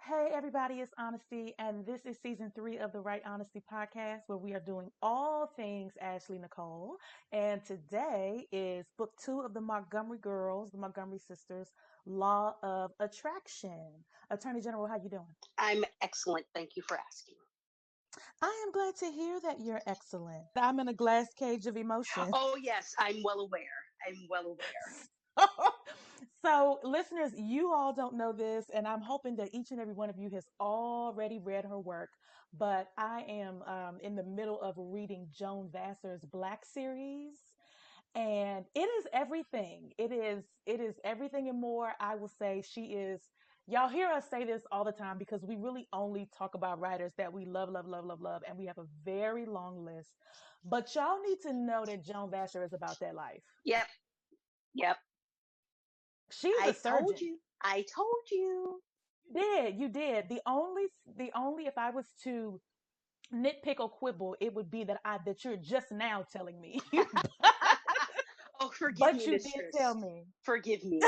Hey, everybody, it's Honesty, and this is season 3 of the Right Honesty podcast, where we are doing all things Ashley Nicole. And today is book 2 of the Montgomery Girls, the Montgomery Sisters, Law of Attraction. Attorney General, how you doing? I'm excellent. Thank you for asking. I am glad to hear that you're excellent. I'm in a glass cage of emotions. Oh, yes, I'm well aware. I'm well aware. So, listeners, you all don't know this, and I'm hoping that each and every one of you has already read her work. But I am in the middle of reading Joan Vassar's Black series, and it is everything. It is everything and more. I will say she is. Y'all hear us say this all the time because we really only talk about writers that we love, love, love, love, love, and we have a very long list. But y'all need to know that Joan Vassar is about that life. Yep, yep. She's a I told surgeon. you. I told you. You did. The only if I was to nitpick or quibble, it would be that you're just now telling me. Oh, forgive But me, you did tell mistress. me. Forgive me.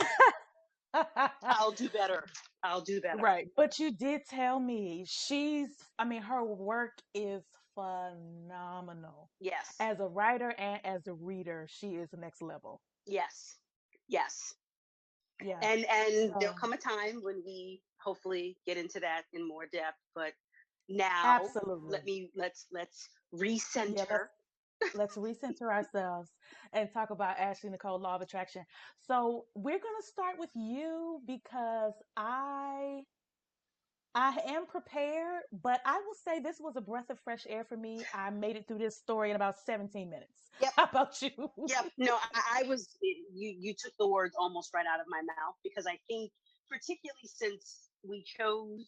I'll do better. I'll do better. Right. But you did tell me. I mean, her work is phenomenal. Yes, As a writer and as a reader, she is the next level. yes, yes. Yeah. And there'll So, come a time when we hopefully get into that in more depth. But now, absolutely. let's Yeah, recenter. let's recenter ourselves and talk about Ashley Nicole, Law of Attraction. So we're gonna start with you because I am prepared, but I will say this was a breath of fresh air for me. I made it through this story in about 17 minutes. Yep. How about you? Yep. No, I was you took the words almost right out of my mouth because I think particularly since we chose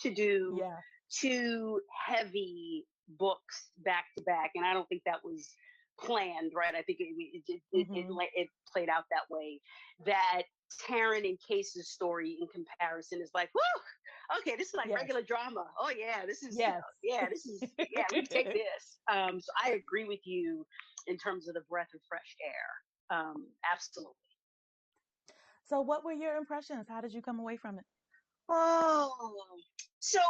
to do Yeah. two heavy books back to back, and I don't think that was planned, right? I think Hmm. it played out that way. That Taryn and Case's story in comparison is like, whoo, okay, this is like Yes. regular drama. Oh yeah, this is Yes. yeah, we can take this. So I agree with you in terms of the breath of fresh air. Absolutely. So what were your impressions? How did you come away from it? Oh, so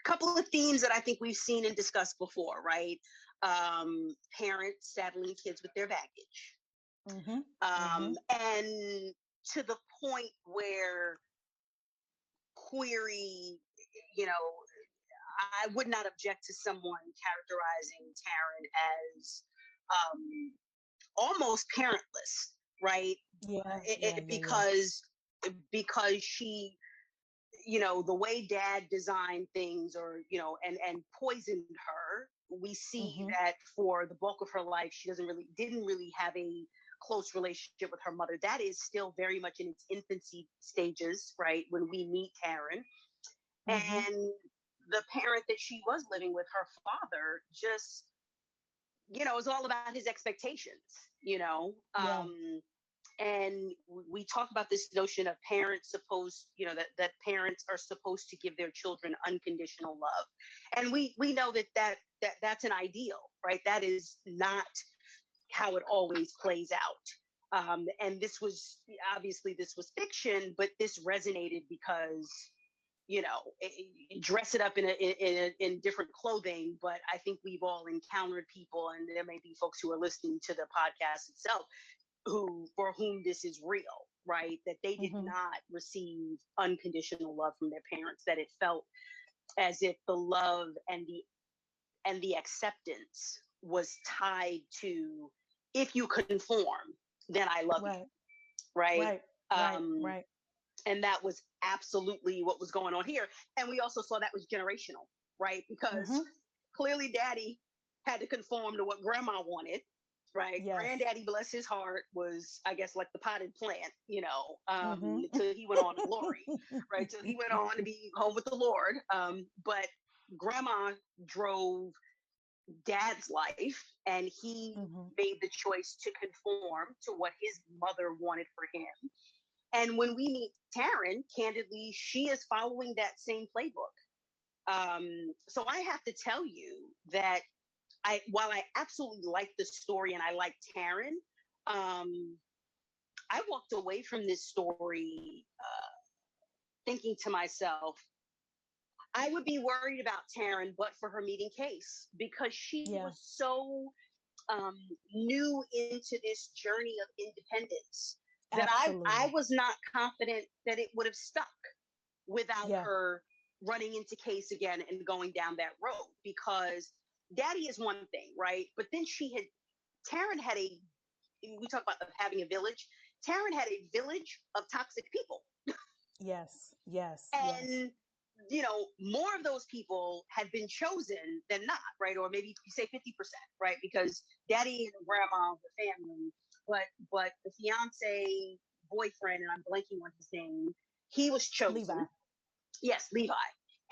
couple of themes that I think we've seen and discussed before, right? Parents saddling kids with their baggage. Hmm. Hmm. And to the point where query, you know, I would not object to someone characterizing Taryn as um, almost parentless, right? Yeah, yeah, yeah, yeah. Because she, the way dad designed things, or and poisoned her. We see Hmm. that for the bulk of her life she didn't really have a close relationship with her mother. That is still very much in its infancy stages, right, when we meet Taryn. Hmm. And the parent that she was living with, her father, just is all about his expectations, Yeah. and we talk about this notion of parents supposed, that parents are supposed to give their children unconditional love. And we know that's an ideal, right? That is not how it always plays out. And this was obviously, this was fiction, but this resonated because dress it up in different clothing. But I think we've all encountered people, and there may be folks who are listening to the podcast itself, who for whom this is real, right? That they did Hmm. not receive unconditional love from their parents, that it felt as if the love and the acceptance was tied to, if you conform, then I love you, Right. right? Right. Right. um Right. and that was absolutely what was going on here. And we also saw that was generational, right? Because Hmm. clearly daddy had to conform to what grandma wanted, right? Yes. Granddaddy, bless his heart, was, I guess, like the potted plant, Hmm. until he went on to glory, right? Till he went on to be home with the Lord. But grandma drove dad's life, and he Hmm. made the choice to conform to what his mother wanted for him. And when we meet Taryn, candidly, she is following that same playbook. So I have to tell you that while I absolutely like the story and I like Taryn, I walked away from this story thinking to myself, I would be worried about Taryn, but for her meeting Case, because she Yeah, was so um, new into this journey of independence that I absolutely. was not confident that it would have stuck without Yeah, her running into Case again and going down that road. Because Daddy is one thing, right? But then Taryn had we talk about having a village. Taryn had a village of toxic people. yes, yes, yes. And more of those people had been chosen than not, right? Or maybe you say 50%, right? Because daddy and grandma were family, but the fiance boyfriend, and I'm blanking on his name, he was Levi. chosen. Yes, Levi.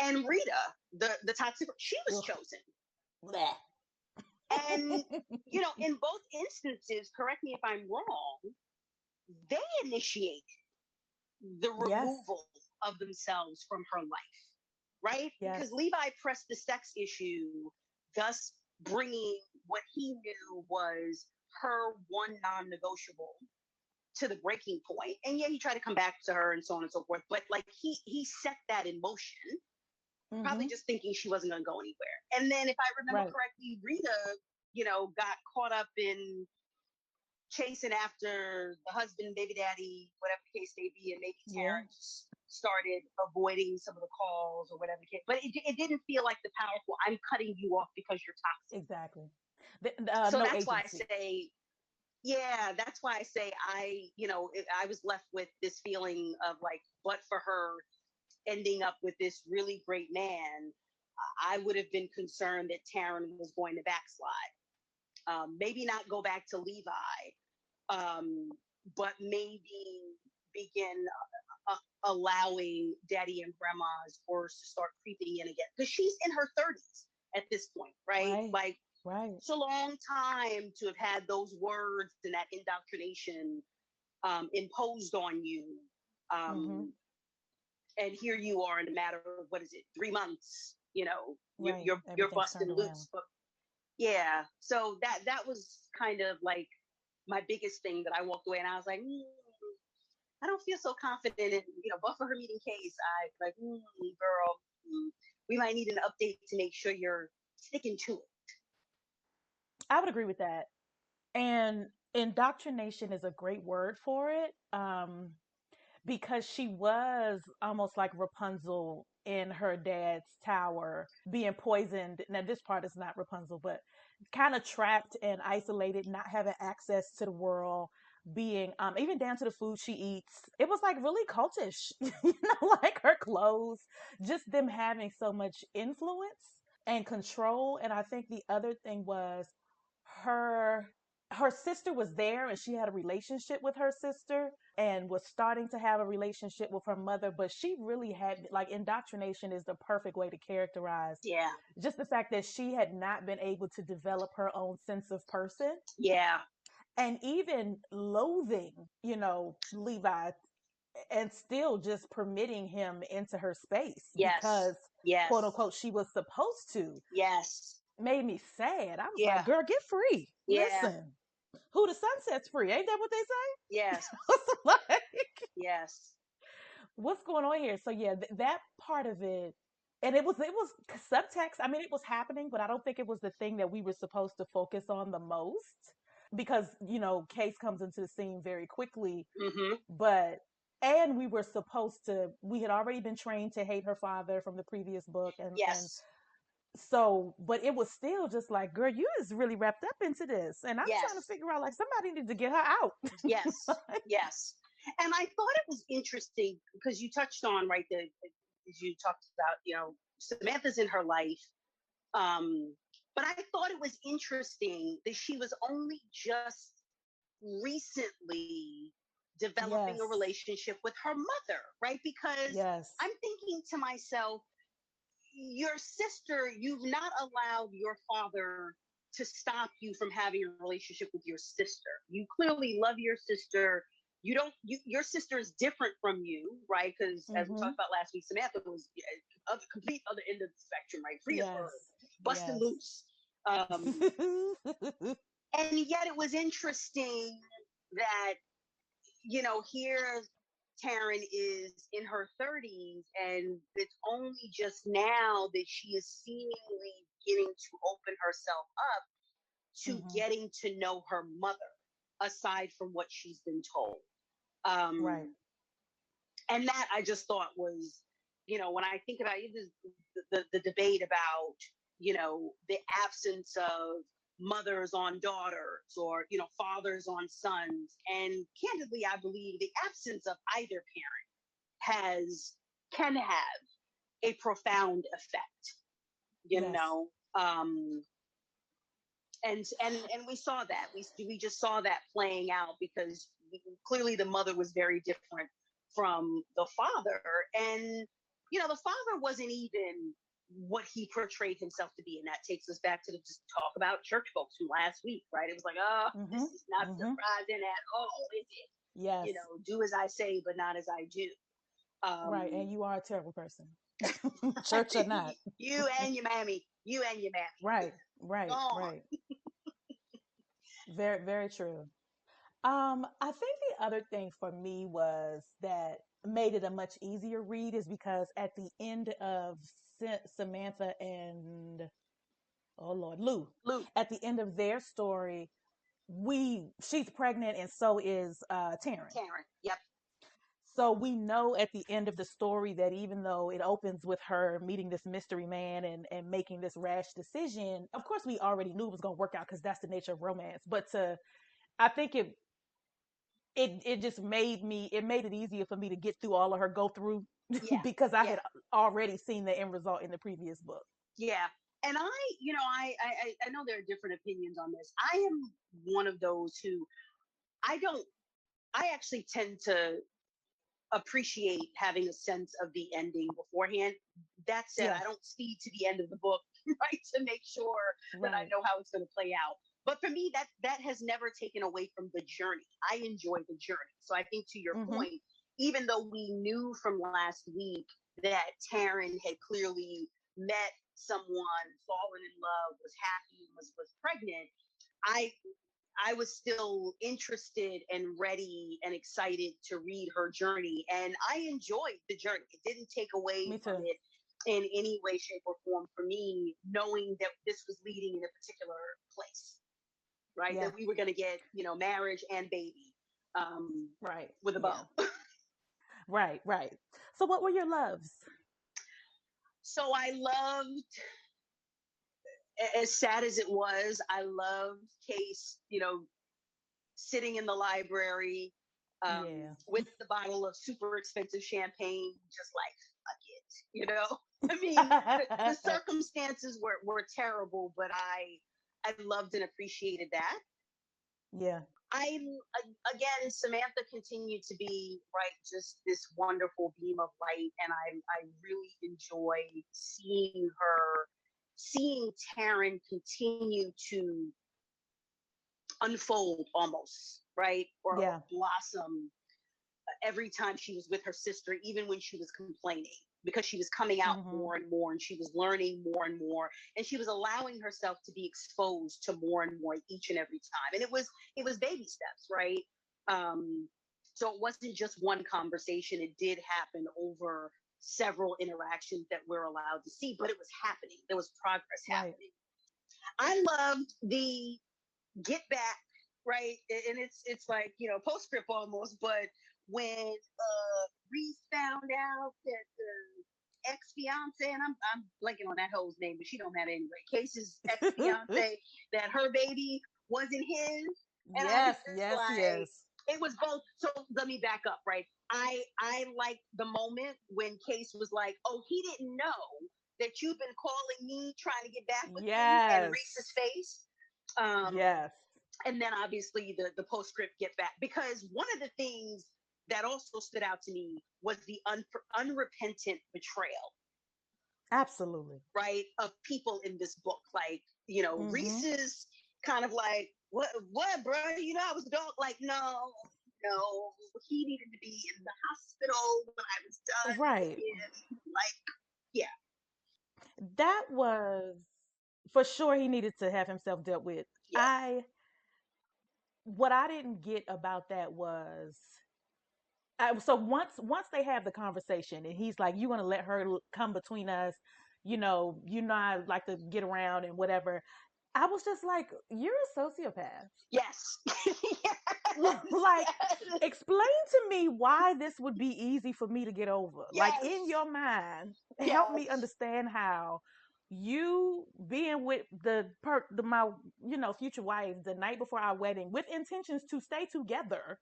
And Rita, the toxic, she was Ugh. chosen. Bleh. And in both instances, correct me if I'm wrong, they initiate the Yes, removal of themselves from her life, right? yes. Because Levi pressed the sex issue, thus bringing what he knew was her one non negotiable to the breaking point. And yeah, he tried to come back to her and so on and so forth. But like he set that in motion, probably Mm-hmm. just thinking she wasn't going to go anywhere. And then, if I remember Right. correctly, Rita, got caught up in chasing after the husband, baby daddy, whatever the case may be, and maybe Yeah, Taryn just started avoiding some of the calls or whatever the case. But it didn't feel like the powerful, I'm cutting you off because you're toxic. exactly. So No that's why I agency. say, yeah, that's why I say I was left with this feeling of like, but for her ending up with this really great man, I would have been concerned that Taryn was going to backslide. Maybe not go back to Levi, um, but maybe begin allowing daddy and grandma's words to start creeping in again. Because she's in her 30s at this point, right? Right, Like, right. it's a long time to have had those words and that indoctrination imposed on you. Mm-hmm. Um, and here you are in a matter of, what is it, 3 months, Right. you're Everything's busting turned around. loose. But yeah, so that was kind of like my biggest thing that I walked away, and I was like, I don't feel so confident in, but for her meeting Case, I like, girl, we might need an update to make sure you're sticking to it. I would agree with that. And indoctrination is a great word for it. Because she was almost like Rapunzel in her dad's tower being poisoned. Now, this part is not Rapunzel, but kind of trapped and isolated, not having access to the world, being even down to the food she eats. It was like really cultish, like her clothes, just them having so much influence and control. And I think the other thing was her her sister was there and she had a relationship with her sister and was starting to have a relationship with her mother, but she really had, like, indoctrination is the perfect way to characterize Yeah, just the fact that she had not been able to develop her own sense of person yeah, and even loathing, Levi, and still just permitting him into her space yes, because, quote yes, unquote, she was supposed to, yes, made me sad. I was like, yeah, girl, get free. yeah, Listen, who the sun sets free. Ain't that what they say? yes, Like, yes, what's going on here? So yeah, that part of it, and it was subtext. I mean, it was happening, but I don't think it was the thing that we were supposed to focus on the most because Case comes into the scene very quickly. mm-hmm, But and we were supposed to. We had already been trained to hate her father from the previous book, and yes, so, but it was still just like, girl, you is really wrapped up into this, and I'm trying to yes, figure out, like, somebody needs to get her out. yes, yes. And I thought it was interesting because you touched on, right, as you talked about, Samantha's in her life. Um, but I thought it was interesting that she was only just recently developing a Yes, relationship with her mother, right? Because yes, I'm thinking to myself, your sister, you've not allowed your father to stop you from having a relationship with your sister. You clearly love your sister. You don't, your sister is different from you, right? Because as we mm-hmm, talked about last week, Samantha was a complete other end of the spectrum, right? Free as a bird, yes, busting yes. loose. And yet it was interesting that, here Taryn is in her 30s, and it's only just now that she is seemingly beginning to open herself up to Mm-hmm. getting to know her mother, aside from what she's been told. Right. Um, and that I just thought was, when I think about the debate about, the absence of mothers on daughters, or fathers on sons, and candidly I believe the absence of either parent has can have a profound effect, you Yes. know um and we saw that, we just saw that playing out, because clearly the mother was very different from the father. And the father wasn't even what he portrayed himself to be, and that takes us back to the just talk about church folks from last week, right? It was like, oh, this Mm-hmm. is not Mm-hmm. surprising at all, is it? Yes. Do as I say but not as I do. Right. um And you are a terrible person. Church or not. you and your mammy, Right. go Right. on. Right. Very, very true. I think the other thing for me was that made it a much easier read is because at the end of Samantha and, oh Lord, Lou, Luke. at the end of their story, she's pregnant and so is Taryn. Taryn. Yep. So we know at the end of the story that even though it opens with her meeting this mystery man and making this rash decision, of course we already knew it was going to work out because that's the nature of romance. But I think it just made it easier for me to get through all of her go through Yeah. because I Yeah. had already seen the end result in the previous book. Yeah. And I know there are different opinions on this. I am one of those who I don't I actually tend to appreciate having a sense of the ending beforehand. That said, I Yes, don't speed to the end of the book, right, to make sure that I right. know how it's going to play out. But for me, that has never taken away from the journey. I enjoy the journey. So I think, to your Mm-hmm. point, even though we knew from last week that Taryn had clearly met someone, fallen in love, was happy, was pregnant, I I was still interested and ready and excited to read her journey. And I enjoyed the journey. It didn't take away Me from too. it in any way, shape, or form for me, knowing that this was leading in a particular place, right? Yeah. That we were going to get, marriage and baby, um, Right. with a Yeah. bow. Right. Right. So what were your loves? So I loved, as sad as it was, I loved Case, sitting in the library, Yeah. with the bottle of super expensive champagne, just like, fuck it. I mean, the circumstances were terrible, but I loved and appreciated that. Yeah. I Again, Samantha continued to be, right, just this wonderful beam of light, and I really enjoy seeing Taryn continue to unfold, almost, right, or Yeah. blossom every time she was with her sister, even when she was complaining, because she was coming out Mm-hmm. more and more, and she was learning more and more, and she was allowing herself to be exposed to more and more each and every time. And it was baby steps, right? Um, so it wasn't just one conversation. It did happen over several interactions that we're allowed to see, but it was happening. There was progress Right. happening. I loved the get back, right? And it's like, postscript almost, but when Reese found out that the ex fiance, and I'm blanking on that hoe's name, but she don't matter anyway. Case's ex fiance, that her baby wasn't his, and I was Yes. just Yes. like, Yes. it was both. So let me back up, right? I like the moment when Case was like, oh, he didn't know that you've been calling me trying to get back with me, and Yes. Reese's face. Um, Yes. and then obviously the postscript get back, because one of the things that also stood out to me was the unrepentant betrayal, Absolutely. right, of people in this book. Like, Mm-hmm. Reese's kind of like, what, bro, I was a dog, like, no, no, he needed to be in the hospital when I was done with Right. him, like, yeah. That was for sure he needed to have himself dealt with. Yes. I What I didn't get about that was so once they have the conversation and he's like, "You want to let her come between us? You know I like to get around and whatever." I was just like, "You're a sociopath." Yes. Like, Yes. explain to me why this would be easy for me to get over. Like, in Yes. your mind, help me Yes. understand how you being with the my future wife the night before our wedding with intentions to stay together,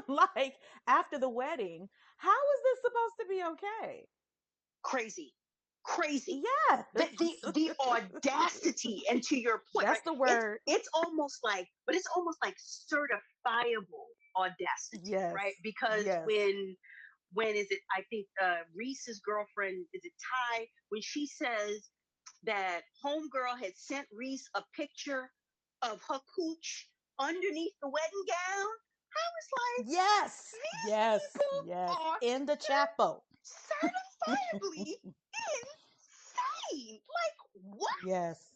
like after the wedding, how is this supposed to be okay? Crazy. Crazy. Yes. The audacity, and to your point, right? That's the word. It's almost like, but it's almost like certifiable audacity, Yes. right? Because Yes. when is it? I think Reese's girlfriend, is it Ty, when she says that homegirl had sent Reese a picture of her cooch underneath the wedding gown. I was like, Yes. these Yes. Yes. people are In the chapel. certifiably insane. Like, what? Yes.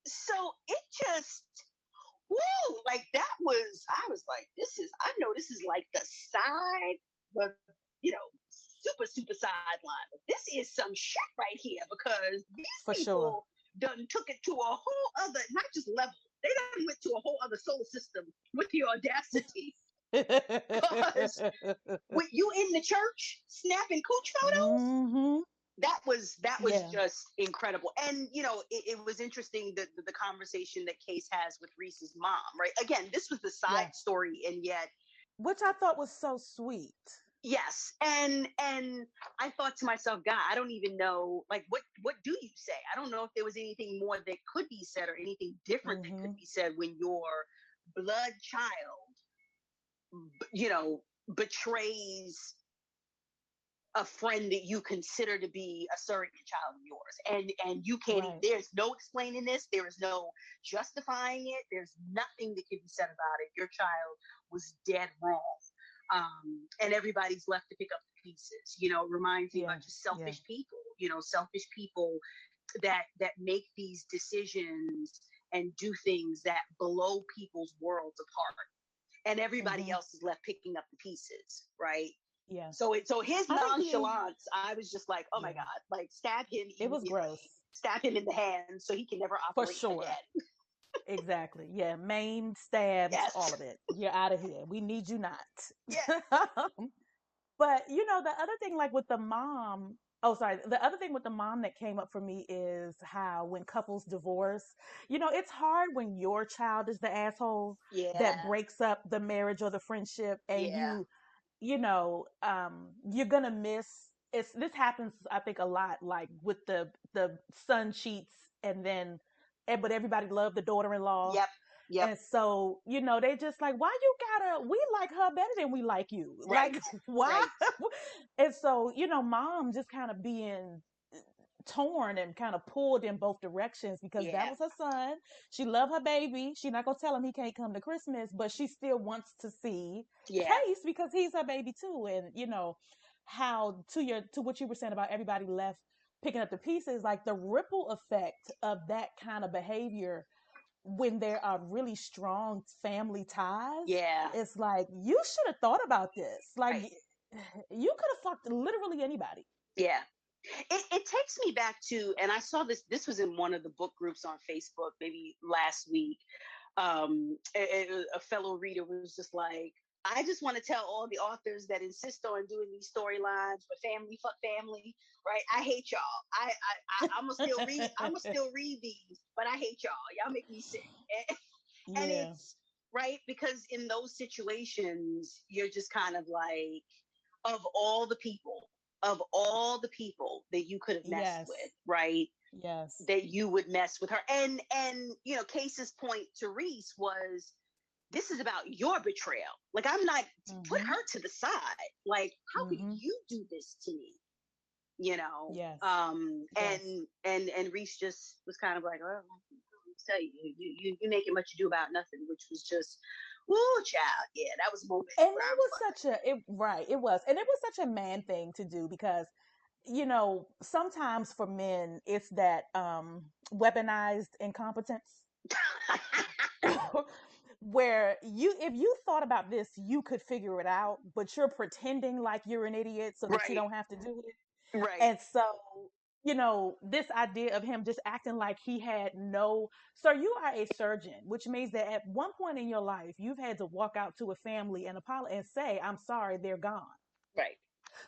So it just, whoa, like that was, I was like, this is, I know this is like the side, the, you know, super sideline. But this is some shit right here, because these For sure. people done took it to a whole other, not just level, they done went to a whole other solar system with the audacity. Because with you in the church snapping cooch photos, Hmm. that was Yeah. just incredible. And it was interesting, the conversation that Case has with Reese's mom, right? Again, this was the Yeah. side story, and yet, Which I thought was so sweet. yes. And I thought to myself, God, I don't even know, like, what do you say? I don't know if there was anything more that could be said, or anything different that could Hmm. be said when your blood child, betrays a friend that you consider to be a surrogate child of yours, and you can't, Right. there's no explaining this, there is no justifying it, there's nothing that can be said about it. Your child was dead wrong. And everybody's left to pick up the pieces. It reminds me Yeah. about just Yeah. selfish people that make these decisions and do things that blow people's worlds apart, and everybody Hmm. else is left picking up the pieces, right? Yeah. So his I think the nonchalance, I was just like, oh my yeah. God, like stab him It was immediately, gross. stab him in the hand so he can never For operate sure. again. Exactly. Yeah. Maimed, stabbed, all Yes. of it. You're out of here. We need you not. Yes. But the other thing, like with the mom, oh, sorry, the other thing with the mom that came up for me is how when couples divorce, it's hard when your child is the asshole that Yeah. breaks up the marriage or the friendship, and Yeah. you're gonna miss. This happens, I think, a lot, like with the son cheats, and then, but everybody loved the daughter-in-law, Yep. Yep. and so, they just like, why you gotta, we like her better than we like you. Right. Like, why? Right. And so, mom just kind of being torn and kind of pulled in both directions because that Yeah. was her son. She loved her baby. She's not gonna tell him he can't come to Christmas, but she still wants to see Yeah. Case because he's her baby too. And how to what you were saying about everybody left picking up the pieces, like the ripple effect of that kind of behavior when there are really strong family ties, Yeah. it's like you should have thought about this. Like, Right. you could have fucked literally anybody. Yeah. It takes me back to, and I saw this was in one of the book groups on Facebook maybe last week. A fellow reader was just like, I just want to tell all the authors that insist on doing these storylines for family, fuck family, right? I hate y'all. I'm gonna still read. I'm gonna still read these, but I hate y'all. Y'all make me sick. And Yeah. it's right, because in those situations, you're just kind of like, of all the people that you could have messed Yes. with, right? Yes. That you would mess with her. And Case's point to Reese was, this is about your betrayal. Like, I'm not, put Mhm. her to the side. Like, how could Mhm. you do this to me? You know? Yes. Yes. And Reese just was kind of like, oh, I'll tell you making much ado about nothing, which was just, ooh, child, yeah, that was a moment And where I that was was right, it was. And it was such a man thing to do because sometimes for men it's that weaponized incompetence. like, where you, if you thought about this, you could figure it out, but you're pretending like you're an idiot so that you Right. don't have to do it. Right. And so, this idea of him just acting like he had no, sir, you are a surgeon, which means that at one point in your life, you've had to walk out to a family and apologize and say, I'm sorry, they're gone. Right.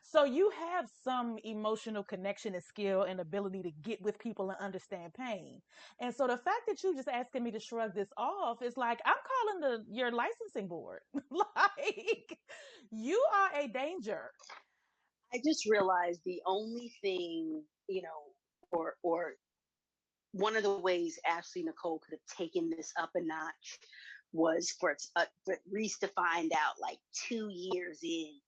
So you have some emotional connection and skill and ability to get with people and understand pain. And so the fact that you just asking me to shrug this off is like I'm calling your licensing board. Like you are a danger. I just realized the only thing, or one of the ways Ashley Nicole could have taken this up a notch was for Reese to find out like 2 years in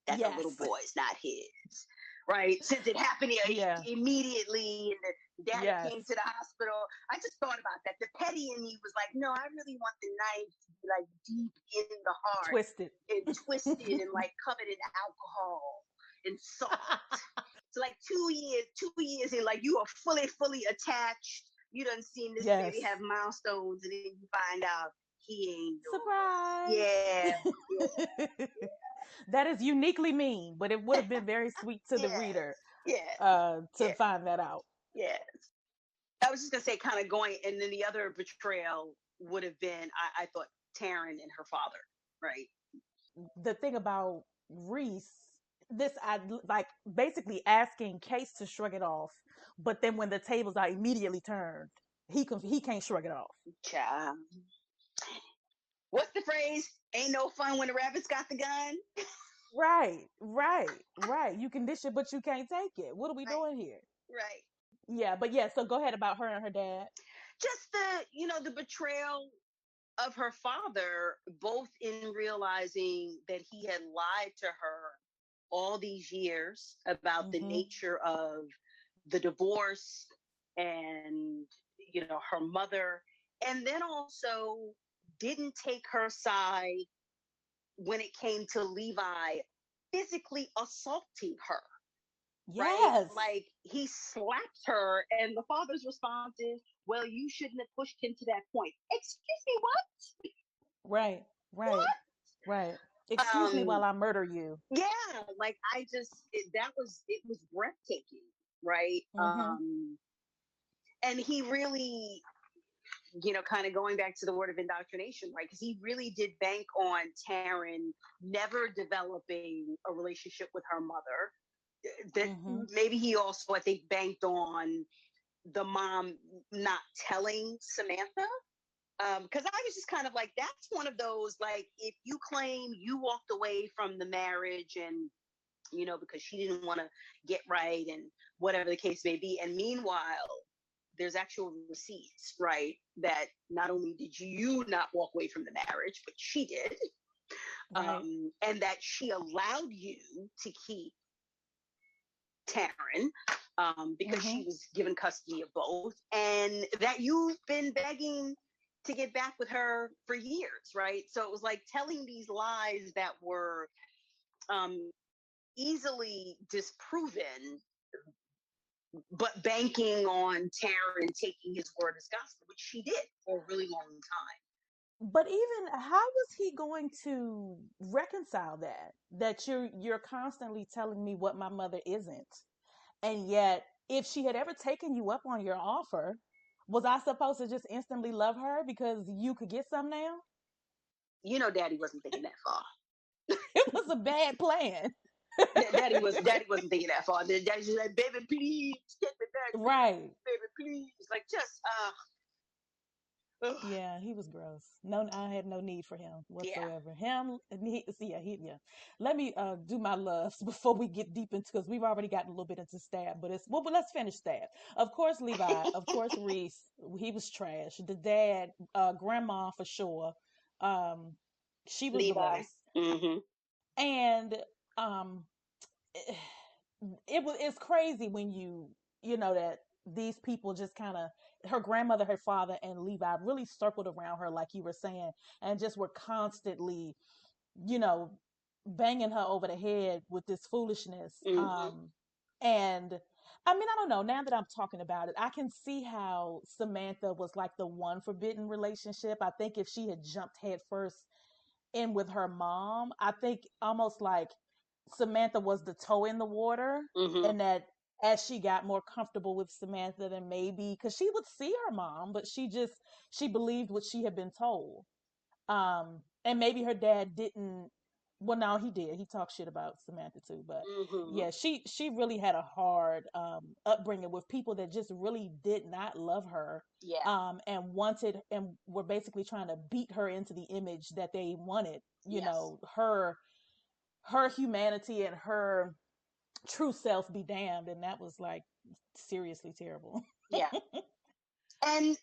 that the little Yes. boy's not his, right? Since it happened Yeah. immediately and the daddy Yes. came to the hospital, I just thought about that. The petty in me was like, no, I really want the knife to be like deep in the heart Twisted. and twisted and like covered in alcohol and salt. So like 2 years in, like you are fully attached. You done seen this Yes. baby have milestones, and then you find out he ain't Surprise. yours. Yeah, That is uniquely mean, but it would have been very sweet to the yes, reader yes, to yes, find that out. yes. I was just gonna say, kind of going, and then the other betrayal would have been, I thought, Taryn and her father, right? The thing about Reese, this I like basically asking Case to shrug it off, but then when the tables are immediately turned, he can't shrug it off. Child. What's the phrase? Ain't no fun when the rabbit's got the gun. Right, right, right. You can dish it, but you can't take it. What are we Right, doing here? right. Yeah, but yeah. So go ahead about her and her dad. Just the betrayal of her father, both in realizing that he had lied to her all these years about the Mm-hmm. nature of the divorce and her mother, and then also didn't take her side when it came to Levi physically assaulting her, right? Yes. Like he slaps her, and the father's response is, well, you shouldn't have pushed him to that point. Excuse me, what? Right. Right. What? Right. Excuse me Um, while I murder you. yeah, like it was breathtaking, right? Mm-hmm. And he really, kind of going back to the word of indoctrination, right? Because he really did bank on Taryn never developing a relationship with her mother. That Mm-hmm. maybe he also, I think, banked on the mom not telling Samantha. Because I was just kind of like, that's one of those, like, if you claim you walked away from the marriage and, because she didn't want to get right and whatever the case may be. And meanwhile, there's actual receipts, right? That not only did you not walk away from the marriage, but she did. Right. And that she allowed you to keep Taryn, because Mm-hmm. she was given custody of both, and that you've been begging to get back with her for years, right? So it was like telling these lies that were um, easily disproven, but banking on Taryn taking his word as gospel, which she did for a really long time. But even how was he going to reconcile that you're constantly telling me what my mother isn't, and yet if she had ever taken you up on your offer, was I supposed to just instantly love her because you could get some now? Daddy wasn't thinking that far. It was a bad plan. Daddy wasn't thinking that far. Daddy's just like, baby, please get me back, Right. baby, please. Like just Yeah, he was gross. No, I had no need for him yeah. whatsoever. Him, yeah. Let me do my loves before we get deep into, because we've already gotten a little bit into Stab, but it's well, but let's finish Stab. Of course, Levi. Of course, Reese. He was trash. The dad, grandma for sure. Um, she was the Levi. worst, Mm-hmm. and um, it's crazy when you know that these people just kind of, her grandmother, her father, and Levi really circled around her like you were saying, and just were constantly, you know banging her over the head with this foolishness. Mm-hmm. And I mean, I don't know. Now that I'm talking about it, I can see how Samantha was like the one forbidden relationship. I think if she had jumped headfirst in with her mom, I think almost like Samantha was the toe in the water, Mm-hmm. and that as she got more comfortable with Samantha, then maybe because she would see her mom, but she believed what she had been told. And maybe her dad didn't. Well, no, he did. He talked shit about Samantha too, but Mm-hmm. yeah, she really had a hard upbringing with people that just really did not love her, Yeah. and wanted and were basically trying to beat her into the image that they wanted. You Yes. know, her humanity and her true self be damned, and that was like seriously terrible. Yeah. And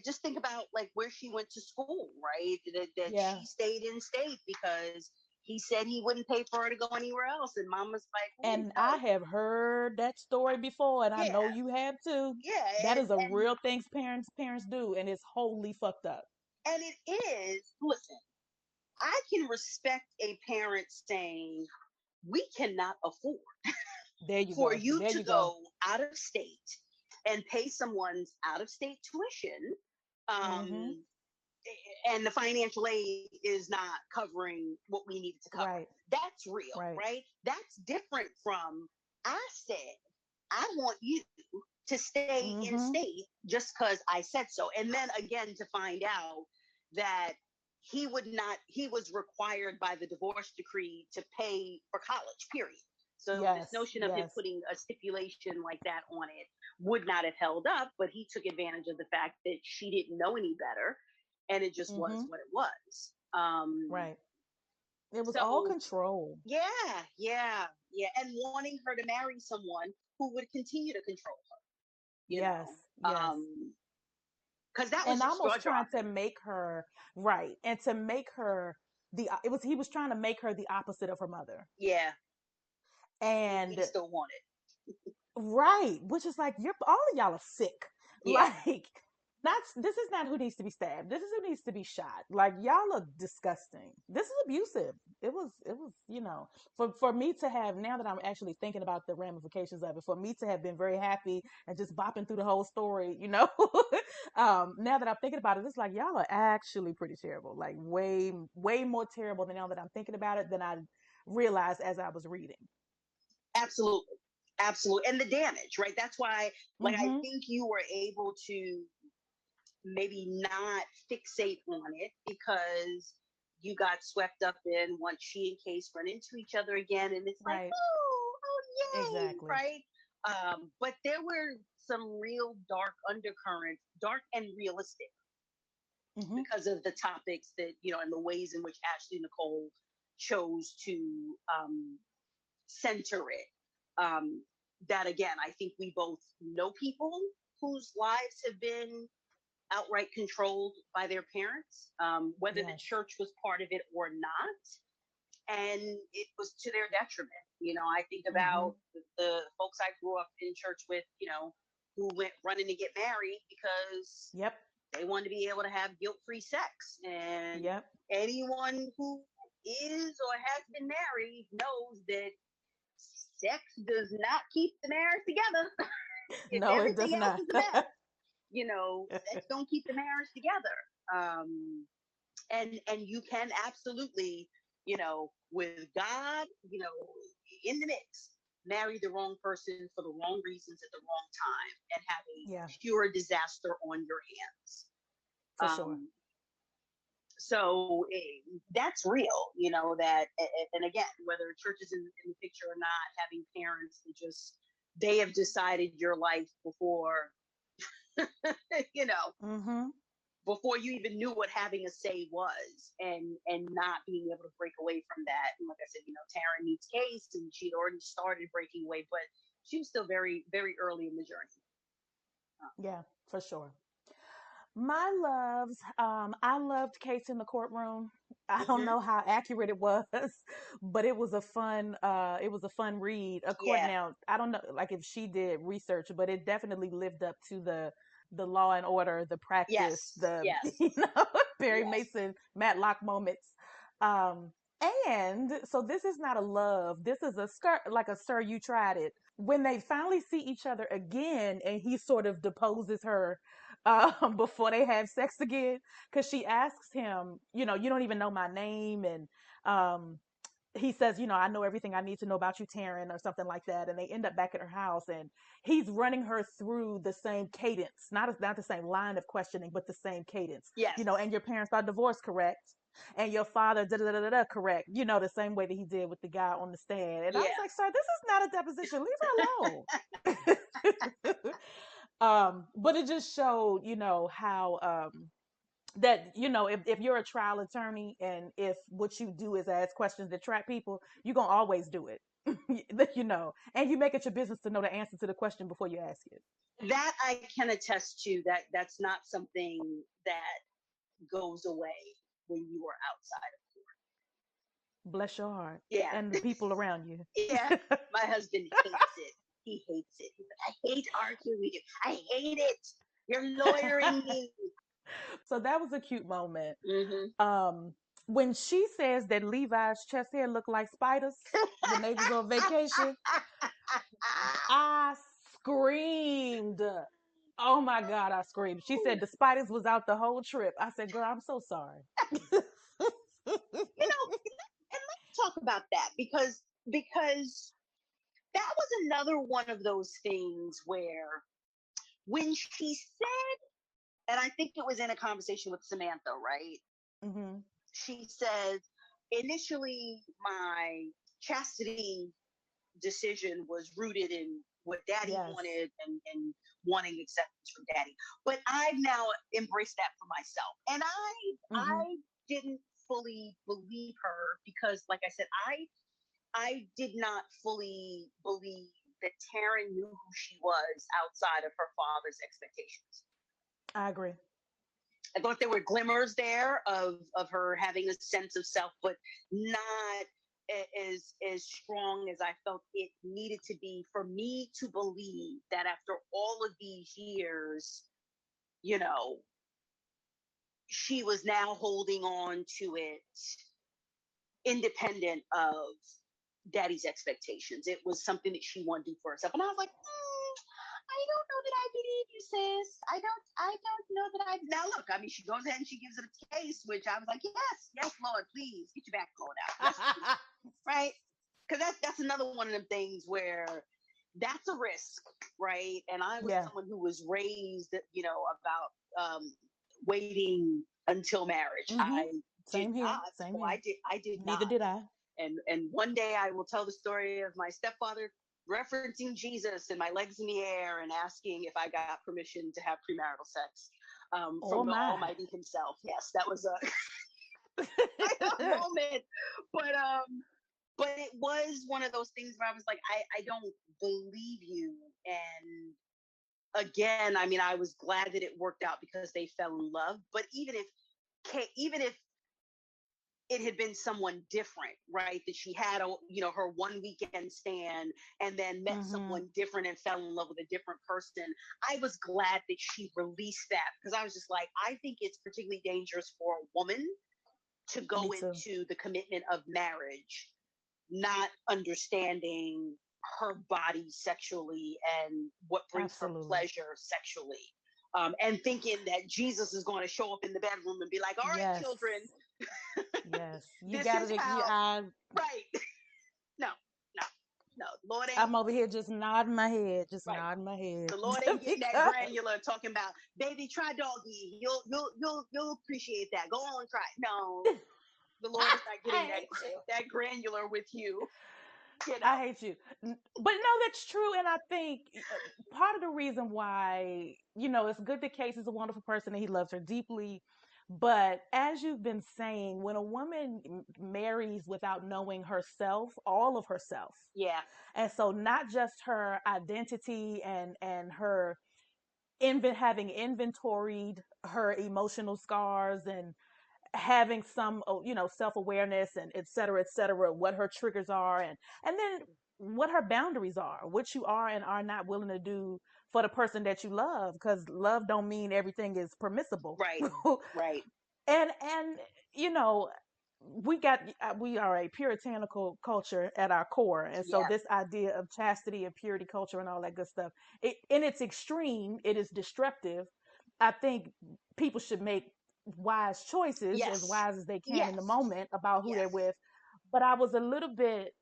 just think about like where she went to school, right? That Yeah. she stayed in state because he said he wouldn't pay for her to go anywhere else, and Mama's like, "Wait, And I no, have heard that story before, and I know yeah, you have too. yeah," That and is a and real thing parents do, and it's wholly fucked up. and it is. Listen, I can respect a parent saying we cannot afford There you for go. you There to you go. go out of state and pay someone's out of state tuition, Mm-hmm. um, and the financial aid is not covering what we needed to cover. Right. That's real, Right. right? That's different from I said, I want you to stay in Mm-hmm. state just because I said so. And then again, to find out that he would not, he was required by the divorce decree to pay for college, period. So this Yes. notion of him Yes. putting a stipulation like that on it would not have held up, but he took advantage of the fact that she didn't know any better, and it just was Mm-hmm. what it was. Right. It was all So control. yeah, yeah, yeah, and wanting her to marry someone who would continue to control her, you Yes. know, Yes. because that was And just straw almost trying to dropping. make her right, and to make her the it was he was trying to make her the opposite of her mother. Yeah, and we And still want it. right, which is like you're all of y'all are sick. Yeah, Like that's this is not who needs to be stabbed. This is who needs to be shot. Like y'all look disgusting. This is abusive. It was for me to have, now that I'm actually thinking about the ramifications of it, for me to have been very happy and just bopping through the whole story, now that I'm thinking about it, it's like y'all are actually pretty terrible. Like way more terrible than now that I'm thinking about it than I realized as I was reading. absolutely, absolutely, and the damage, right? That's why, like, I Mm-hmm. think you were able to maybe not fixate on it because you got swept up in once she and Case run into each other again, and it's like, Right. oh, yay, Exactly. right? But there were some real dark undercurrents, dark and realistic, Mm-hmm. because of the topics that and the ways in which AshleyNicole chose to center it. Um, that again, I think we both know people whose lives have been outright controlled by their parents, whether the Yes. church was part of it or not. And it was to their detriment. I think Mm-hmm. about the folks I grew up in church with, who went running to get married because Yep. they wanted to be able to have guilt free sex. And Yep. anyone who is or has been married knows that sex does not keep the marriage together. If No, it does everything else not. is a mess, sex don't keep the marriage together. And you can absolutely, with God, in the mix, marry the wrong person for the wrong reasons at the wrong time and have a Yeah, pure disaster on your hands. for sure. So that's real, that, and again, whether church is in the picture or not, having parents that just, they have decided your life before, you know, Mm-hmm. before you even knew what having a say was, and not being able to break away from that. And like I said, Taryn meets Case, and she'd already started breaking away, but she was still very, very early in the journey. Yeah, for sure. My loves, I loved Case in the Courtroom. I don't Mm-hmm. know how accurate it was, but it was a fun read. Of course, Yeah. now I don't know, like if she did research, but it definitely lived up to the Law and Order, the practice, Yes. the Yes. Perry Yes. Mason Matlock moments. Um, And so this is not a love. This is a like a sir, you tried it. When they finally see each other again, and he sort of deposes her before they have sex again, because she asks him, you don't even know my name, and um, he says, I know everything I need to know about you, Taryn, or something like that. And they end up back at her house, and he's running her through the same cadence, not the same line of questioning, but the same cadence. Yes. And your parents are divorced, correct? And your father, da da da da, correct? The same way that he did with the guy on the stand. And I Yeah. was like, sir, this is not a deposition. Leave her alone. But it just showed, how that if you're a trial attorney, and if what you do is ask questions that trap people, you're gonna always do it. And you make it your business to know the answer to the question before you ask it. That I can attest to. That's not something that goes away when you are outside of court. Bless your heart. Yeah. And the people around you. Yeah. My husband hates it. He hates it. He's like, I hate arguing with you. I hate it. You're lawyering me. So that was a cute moment. Mm-hmm. When she says that Levi's chest hair looked like spiders when they was on vacation, I screamed. Oh my God, I screamed. She said the spiders was out the whole trip. I said, girl, I'm so sorry. And let's talk about that, because that was another one of those things where when she said, and I think it was in a conversation with Samantha, right? Mm-hmm. She said, initially, my chastity decision was rooted in what daddy Yes. wanted, and wanting acceptance from daddy. But I've now embraced that for myself. And I didn't fully believe her because, like I said, I did not fully believe that Taryn knew who she was outside of her father's expectations. I agree. I thought there were glimmers there of her having a sense of self, but not as strong as I felt it needed to be for me to believe that after all of these years, you know, she was now holding on to it independent of daddy's expectations. It was something that she wanted to do for herself. And I was like, I don't know that I believe you, sis. I don't know that I now look, I mean, she goes ahead and she gives it a taste, which I was like, yes, Lord, please get your backbone out. Yes, right? Because that's another one of them things where that's a risk, right? And I was someone who was raised, about waiting until marriage. I Same did here. not. Same So here. I did Neither not. did I. And one day I will tell the story of my stepfather referencing Jesus and my legs in the air and asking if I got permission to have premarital sex from the my. Almighty Himself. Yes, that was a moment, but it was one of those things where I was like, I don't believe you. And again, I mean, I was glad that it worked out because they fell in love. But even if it had been someone different, right? That she had, her one weekend stand and then met someone different and fell in love with a different person. I was glad that she released that because I was just like, I think it's particularly dangerous for a woman to go into the commitment of marriage, not understanding her body sexually and what brings her pleasure sexually. And thinking that Jesus is going to show up in the bedroom and be like, all right, children. Yes. You this got is it. how, right. No. Lord ain't. I'm over here just nodding my head. Right. Nodding my head. The Lord ain't getting that granular talking about, baby, try doggy. You'll appreciate that. Go on, try. No. The Lord is not getting that granular with you. I hate you. But no, that's true. And I think part of the reason why, it's good that Case is a wonderful person and he loves her deeply. But as you've been saying, when a woman marries without knowing herself, all of herself. Yeah. And so not just her identity and her having inventoried her emotional scars and having some self-awareness and et cetera, what her triggers are, and then what her boundaries are, what you are and are not willing to do for the person that you love, because love don't mean everything is permissible. Right. Right. And you know we are a puritanical culture at our core, and so Yeah. this idea of chastity and purity culture and all that good stuff, in its extreme, it is destructive. I think people should make wise choices, as Yes. wise as they can in the Yes. moment, about who they're Yes. with. But I was a little bit,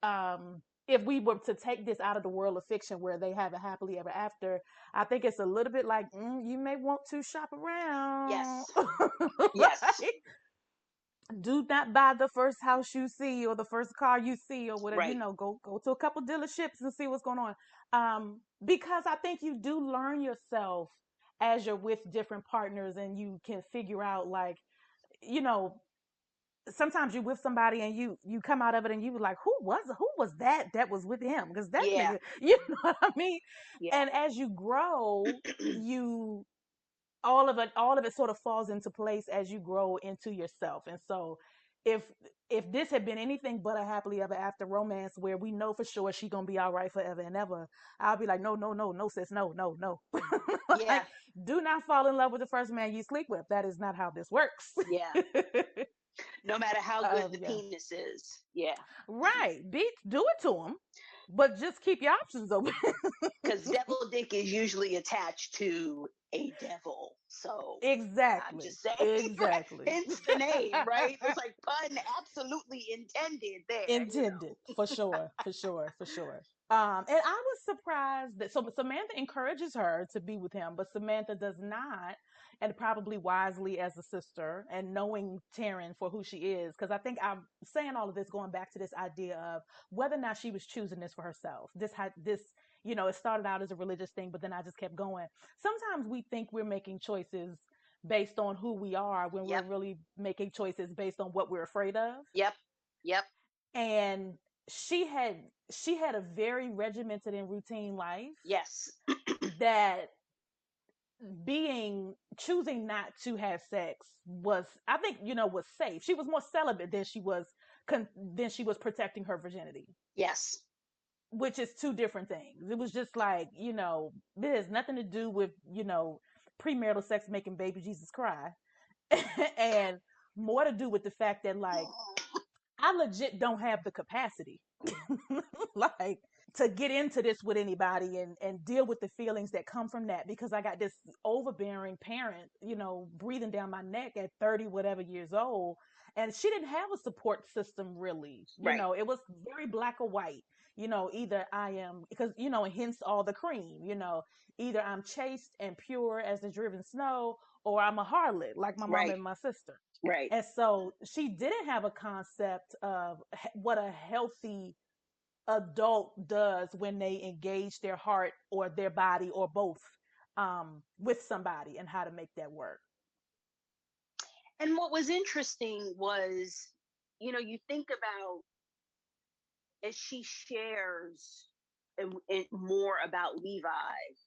if we were to take this out of the world of fiction where they have a happily ever after, I think it's a little bit like, you may want to shop around. Yes. Yes. Like, do not buy the first house you see or the first car you see or whatever. Right. Go to a couple dealerships and see what's going on. Because I think you do learn yourself as you're with different partners, and you can figure out, like, you know sometimes you with somebody and you come out of it and you were like, who was that was with him, because that Yeah. nigga, you know what I mean. Yeah. And as you grow, you all of it sort of falls into place as you grow into yourself. And so if if this had been anything but a happily ever after romance where we know for sure she gonna be all right forever and ever, I'll be like, no, no, no, no, sis, no, no, no. Yeah. Like, do not fall in love with the first man you sleep with. That is not how this works. Yeah. No matter how good the Yeah. penis is. Yeah. Right. Do it to them, but just keep your options open. Because devil dick is usually attached to a devil. So I'm Exactly. just saying, right? Exactly. Hence the name, right? It's like pun absolutely intended there. Intended, for sure, for sure, for sure. And I was surprised that, so Samantha encourages her to be with him, but Samantha does not, and probably wisely as a sister and knowing Taryn for who she is, because I think I'm saying all of this going back to this idea of whether or not she was choosing this for herself. It started out as a religious thing, but then I just kept going. Sometimes we think we're making choices based on who we are when we're Yep. really making choices based on what we're afraid of. Yep. Yep. And she had a very regimented and routine life Yes. that being choosing not to have sex was, I think, was safe. She was more celibate than she was protecting her virginity, Yes. which is two different things. It was just like, this has nothing to do with, premarital sex making baby Jesus cry. And more to do with the fact that, like, I legit don't have the capacity like, to get into this with anybody and deal with the feelings that come from that, because I got this overbearing parent, breathing down my neck at 30 whatever years old. And she didn't have a support system, really. Right. It was very black or white. Either I am, because, hence all the cream, either I'm chaste and pure as the driven snow, or I'm a harlot like my mom Right. and my sister. Right. And so she didn't have a concept of what a healthy adult does when they engage their heart or their body or both, with somebody, and how to make that work. And what was interesting was, you think about as she shares more about Levi,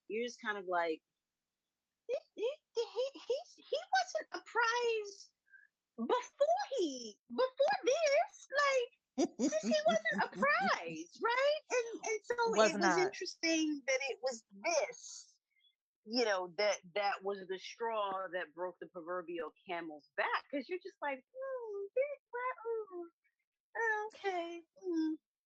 you're just kind of like, he wasn't a prize before this. Like, since he wasn't a prize, right? And so Was it was not. interesting that it was this, that was the straw that broke the proverbial camel's back. Because you're just like, okay.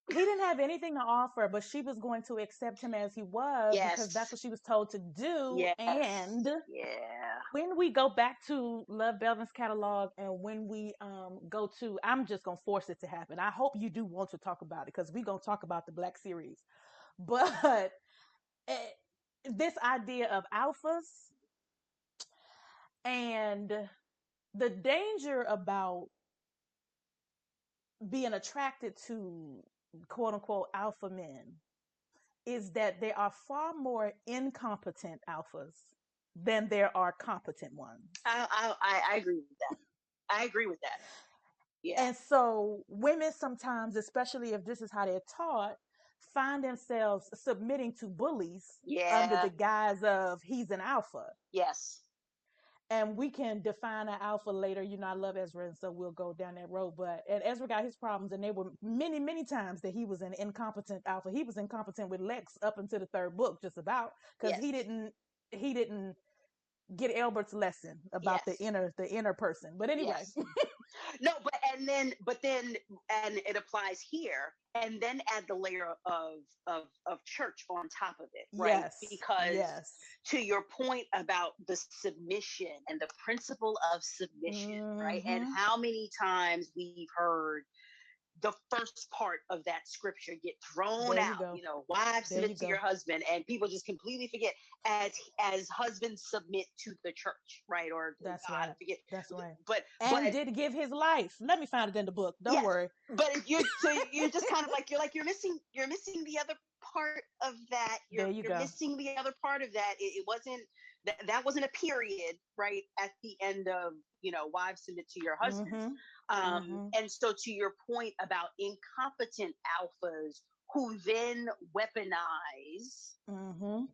He didn't have anything to offer, but she was going to accept him as he was because that's Yes. what she was told to do. Yes. And Yeah. when we go back to Love Belvin's catalog, and when we go to, I'm just gonna force it to happen. I hope you do want to talk about it, because we're gonna talk about the Black series. But eh, this idea of alphas and the danger about being attracted to quote unquote alpha men is that there are far more incompetent alphas than there are competent ones. I agree with that. I agree with that. Yeah. And so women sometimes, especially if this is how they're taught, find themselves submitting to bullies under Yeah. the guise of he's an alpha. Yes. And we can define an alpha later. I love Ezra, and so we'll go down that road. And Ezra got his problems, and there were many, many times that he was an incompetent alpha. He was incompetent with Lex up until the third book, just about, because he Yes. didn't he didn't get Albert's lesson about Yes. the inner person. But anyway, Yes. No, but then and it applies here, and then add the layer of church on top of it, right? yes, Because yes. to your point about the submission and the principle of submission, right? And Mm-hmm. how many times we've heard the first part of that scripture get thrown There you out, go. wives There you submit to your go. husband, and people just completely forget, as husbands submit to the church, right? Or That's God, right. forget. That's right. And But did give his life. Let me find it in the book. Don't yes, worry. but if you're just kind of like, you're missing the other part of that. There you're you you're go. missing the other part of that. It wasn't that wasn't a period, right, at the end of, wives submit to your husbands. Mm-hmm. Mm-hmm. And so, to your point about incompetent alphas who then weaponize Mm-hmm.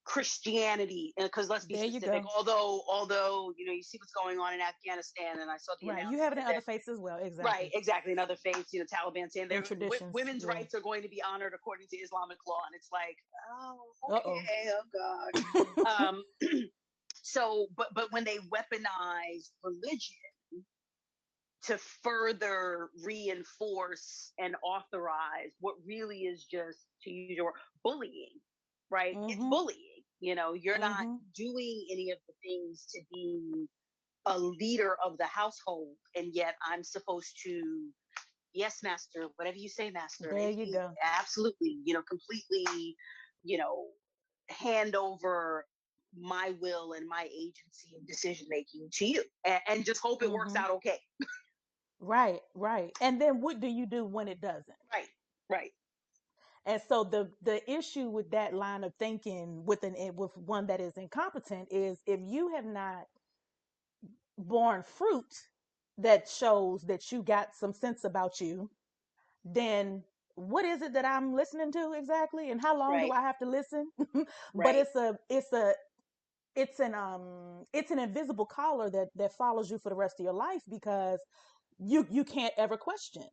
Christianity, because let's be There you specific. go. Although you see what's going on in Afghanistan, and I saw the Right. You have it in announcement other that, faiths as well. right, Exactly. exactly, another faith, Taliban saying And their traditions. women's Yeah. rights are going to be honored according to Islamic law, and it's like, oh, Uh-oh. okay, oh God. So, but when they weaponize religion to further reinforce and authorize what really is just, to use your word, bullying, right? It's Mm-hmm. bullying. You're not Mm-hmm. doing any of the things to be a leader of the household, and yet I'm supposed to, yes, master, whatever you say, master, There you anything, go. absolutely, completely, you know, hand over my will and my agency and decision making to you, and just hope it works Mm-hmm. out okay. Right, right. And then what do you do when it doesn't? Right, right, And so the issue with that line of thinking with one that is incompetent is if you have not borne fruit that shows that you got some sense about you, then what is it that I'm listening to exactly, and how long do right, I have to listen? But right. it's an invisible collar that follows you for the rest of your life because you can't ever question,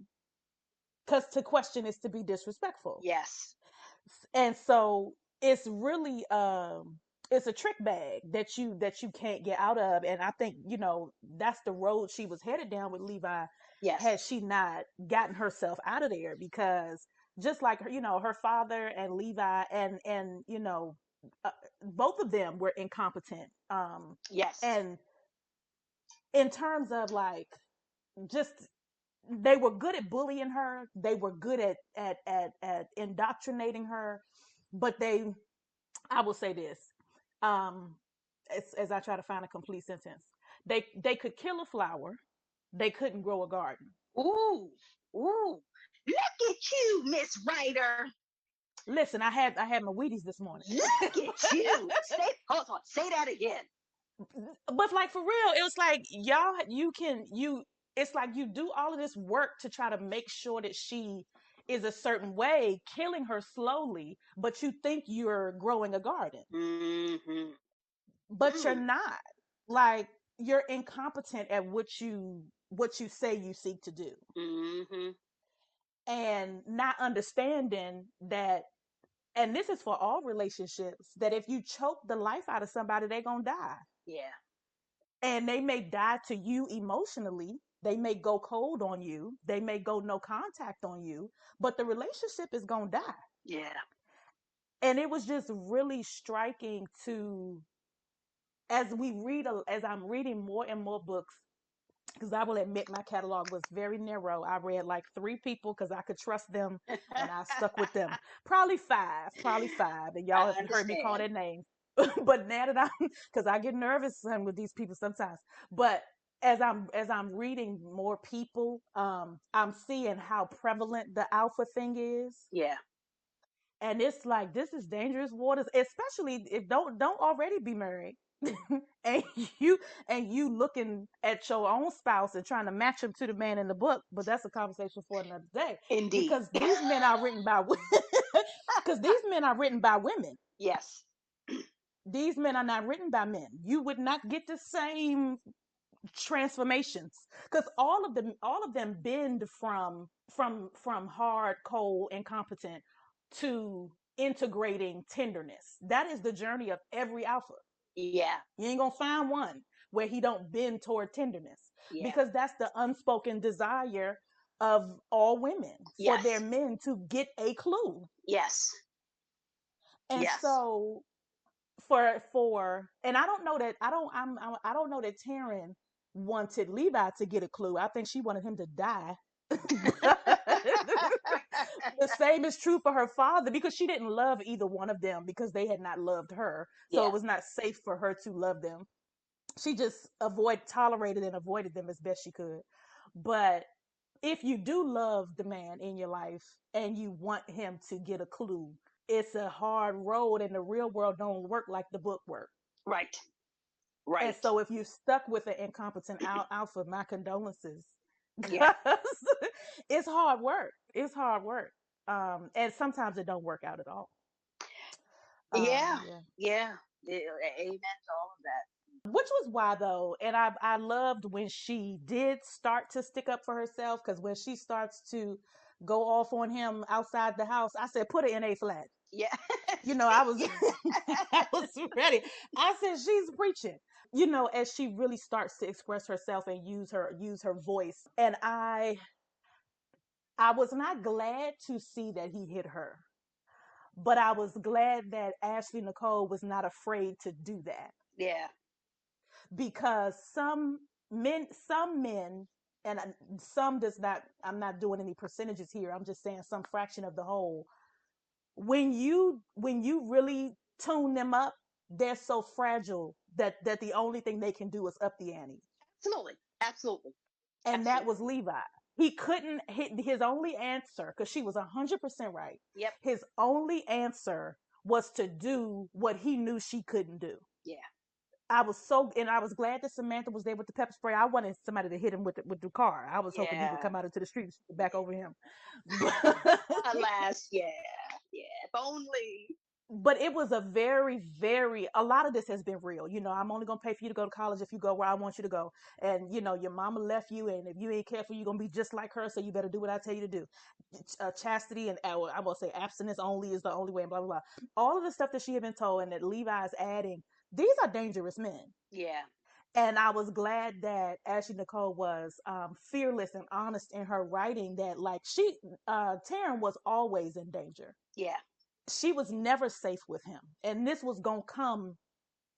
because to question is to be disrespectful. Yes, And so it's really it's a trick bag that you can't get out of. And I think that's the road she was headed down with Levi, yes, had she not gotten herself out of there. Because just like her, her father and Levi and uh, both of them were incompetent, yes, and in terms of like, just, they were good at bullying her, they were good at indoctrinating her, but I will say this, um as I try to find a complete sentence, they could kill a flower, they couldn't grow a garden. ooh, ooh, look at you, Miss Writer. Listen, I had my Wheaties this morning. Look at you. Hold on, say that again. But like, for real, it was like, y'all, it's like you do all of this work to try to make sure that she is a certain way, killing her slowly, but you think you're growing a garden, Mm-hmm. but you're Mm. not. Like, you're incompetent at what you say you seek to do, Mm-hmm. and not understanding that. And this is for all relationships, that if you choke the life out of somebody, they're gonna die. Yeah, And they may die to you emotionally, they may go cold on you, they may go no contact on you, but the relationship is gonna die. yeah, And it was just really striking to, as I'm reading more and more books, because I will admit my catalog was very narrow. I read like three people because I could trust them, and I stuck with them. Probably five, and y'all I have heard me call understand. their names. But now that I'm, because I get nervous with these people sometimes. But as I'm reading more people, I'm seeing how prevalent the alpha thing is, Yeah, and it's like, this is dangerous waters, especially if don't already be married. and you and you looking at your own spouse and trying to match him to the man in the book. But that's a conversation for another day, indeed. because these men are written by because these men are written by women. Yes. These men are not written by men. You would not get the same transformations, because all of them bend from hard, cold, incompetent to integrating tenderness. That is the journey of every alpha. Yeah. You ain't gonna find one where he don't bend toward tenderness, Yeah. because that's the unspoken desire of all women, for their Yes. men to get a clue. Yes. And Yes. so for and I don't know that I don't know that Taryn wanted Levi to get a clue. I think she wanted him to die. But the same is true for her father, because she didn't love either one of them because they had not loved her. So Yeah. it was not safe for her to love them. She just tolerated and avoided them as best she could. But if you do love the man in your life and you want him to get a clue, it's a hard road, and the real world don't work like the book work. Right. And Right. so if you stuck with an incompetent alpha, my condolences. Yeah. Because it's hard work. It's hard work. And sometimes it don't work out at all. Yeah. Yeah. Yeah. Amen to all of that. Which was why though, and I loved when she did start to stick up for herself, because when she starts to go off on him outside the house, I said, put her in A flat. Yeah. I was I was ready. I said, she's preaching. As she really starts to express herself and use her voice. And I was not glad to see that he hit her, but I was glad that AshleyNicole was not afraid to do that, Yeah. because some men, and some does not, I'm not doing any percentages here, I'm just saying some fraction of the whole, when you really tune them up, they're so fragile that the only thing they can do is up the ante. Absolutely. Absolutely. And that Absolutely. was Levi. He couldn't hit his only answer, because she was 100% right. Yep. His only answer was to do what he knew she couldn't do. Yeah. And I was glad that Samantha was there with the pepper spray. I wanted somebody to hit him with the car. I was hoping he would Yeah. come out into the street and shoot back over him. Alas, yeah. Yeah. If only. But it was a very, very, a lot of this has been real. I'm only gonna pay for you to go to college if you go where I want you to go. And your mama left you, and if you ain't careful, you're gonna be just like her. So you better do what I tell you to do. Chastity and I will say abstinence only is the only way. And blah blah blah. All of the stuff that she had been told, and that Levi is adding. These are dangerous men. Yeah. And I was glad that AshleyNicole was fearless and honest in her writing. That, like, Taryn was always in danger. Yeah. She was never safe with him, and this was gonna come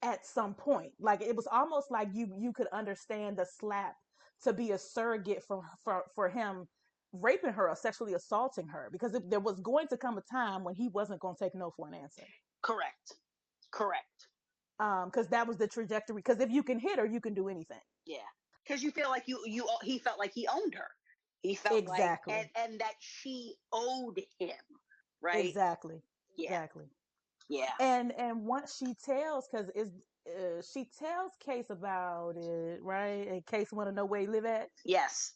at some point. Like, it was almost like you could understand the slap to be a surrogate for him raping her or sexually assaulting her, because there was going to come a time when he wasn't going to take no for an answer. Correct. Correct. Because that was the trajectory, because if you can hit her, you can do anything. Yeah. Because you feel like he felt like he owned her. He felt like, Exactly. and that she owed him. Right. Exactly. Yeah. Exactly. Yeah. And once she tells, because she tells Case about it, right? And Case want to know where he live at. Yes.